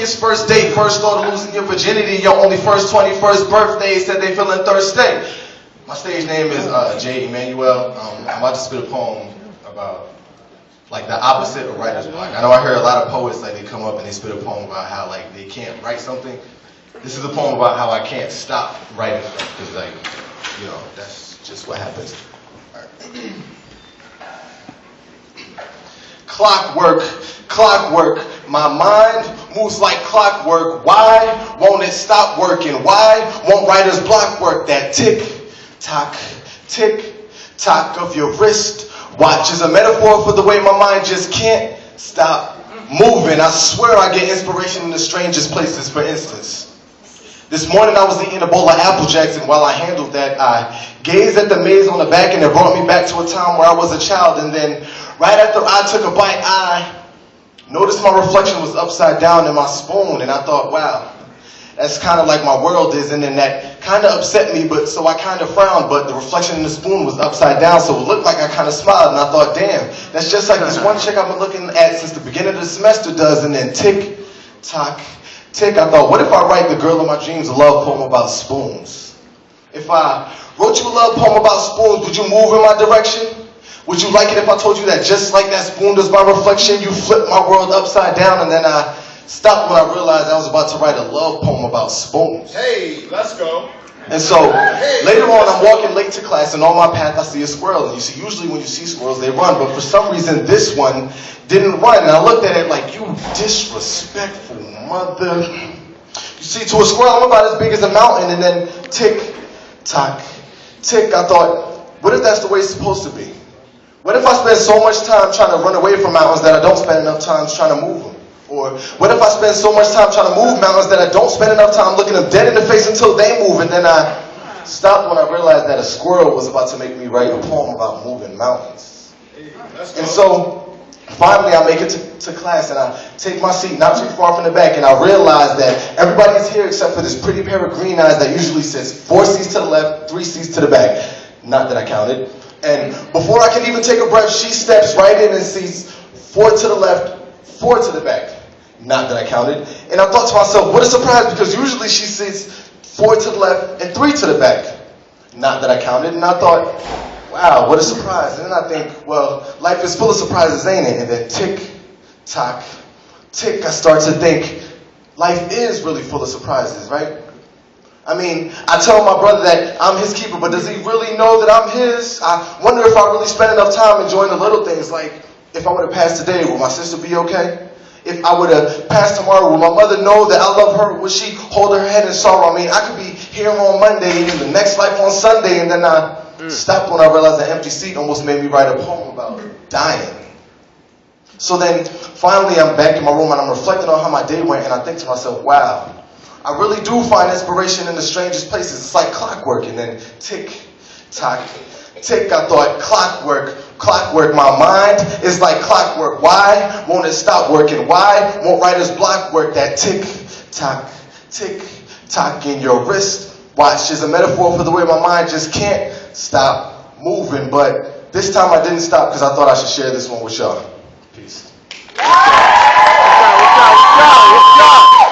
kid's first date, first thought of losing your virginity, your only first 21st birthday, said they feeling thirsty. My stage name is Emanuel. I'm about to spit a poem about like the opposite of writer's block. I know I hear a lot of poets like they come up and they spit a poem about how like they can't write something. This is a poem about how I can't stop writing stuff because like, you know, that's just what happens. All right. Clockwork, clockwork, my mind moves like clockwork. Why won't it stop working? Why won't writer's block work? That tick-tock of your wrist watch is a metaphor for the way my mind just can't stop moving. I swear I get inspiration in the strangest places. For instance, this morning I was eating a bowl of Apple Jacks, and while I handled that, I gazed at the maze on the back, and it brought me back to a time where I was a child. And then, right after I took a bite, I noticed my reflection was upside down in my spoon, and I thought, wow, that's kind of like my world is. And then that kind of upset me, but so I kind of frowned, but the reflection in the spoon was upside down, so it looked like I kind of smiled, and I thought, damn, that's just like this one chick I've been looking at since the beginning of the semester does. And then tick-tock, tick, I thought, what if I write the girl of my dreams a love poem about spoons? If I wrote you a love poem about spoons, would you move in my direction? Would you like it if I told you that just like that spoon does my reflection, you flipped my world upside down? And then I stopped when I realized I was about to write a love poem about spoons. Hey, let's go. And so later on, I'm walking late to class, and on my path I see a squirrel. And you see, usually when you see squirrels, they run, but for some reason this one didn't run. And I looked at it like, you disrespectful mother. You see, to a squirrel, I'm about as big as a mountain. And then tick-tock, tick, I thought, what if that's the way it's supposed to be? What if I spend so much time trying to run away from mountains that I don't spend enough time trying to move them? Or what if I spend so much time trying to move mountains that I don't spend enough time looking them dead in the face until they move? And then I stopped when I realized that a squirrel was about to make me write a poem about moving mountains. And so finally I make it to class, and I take my seat not too far from the back, and I realize that everybody's here except for this pretty pair of green eyes that usually sits 4 seats to the left, 3 seats to the back. Not that I counted. And before I can even take a breath, she steps right in and seats 4 to the left, 4 to the back. Not that I counted. And I thought to myself, what a surprise, because usually she sits 4 to the left and 3 to the back. Not that I counted. And I thought, wow, what a surprise. And then I think, well, life is full of surprises, ain't it? And then tick-tock, tick, I start to think, life is really full of surprises, right? I mean, I tell my brother that I'm his keeper, but does he really know that I'm his? I wonder if I really spend enough time enjoying the little things, like if I were to pass today, will my sister be okay? If I were to pass tomorrow, will my mother know that I love her? Would she hold her head in sorrow? I mean, I could be here on Monday and the next life on Sunday, and then I stopped when I realized the empty seat almost made me write a poem about dying. So then, finally, I'm back in my room and I'm reflecting on how my day went, and I think to myself, wow, I really do find inspiration in the strangest places. It's like clockwork. And then tick-tock, tick, I thought, clockwork, clockwork. My mind is like clockwork. Why won't it stop working? Why won't writer's block work? That tick-tock in your wrist watch is a metaphor for the way my mind just can't stop moving. But this time I didn't stop because I thought I should share this one with y'all. Peace. What's up?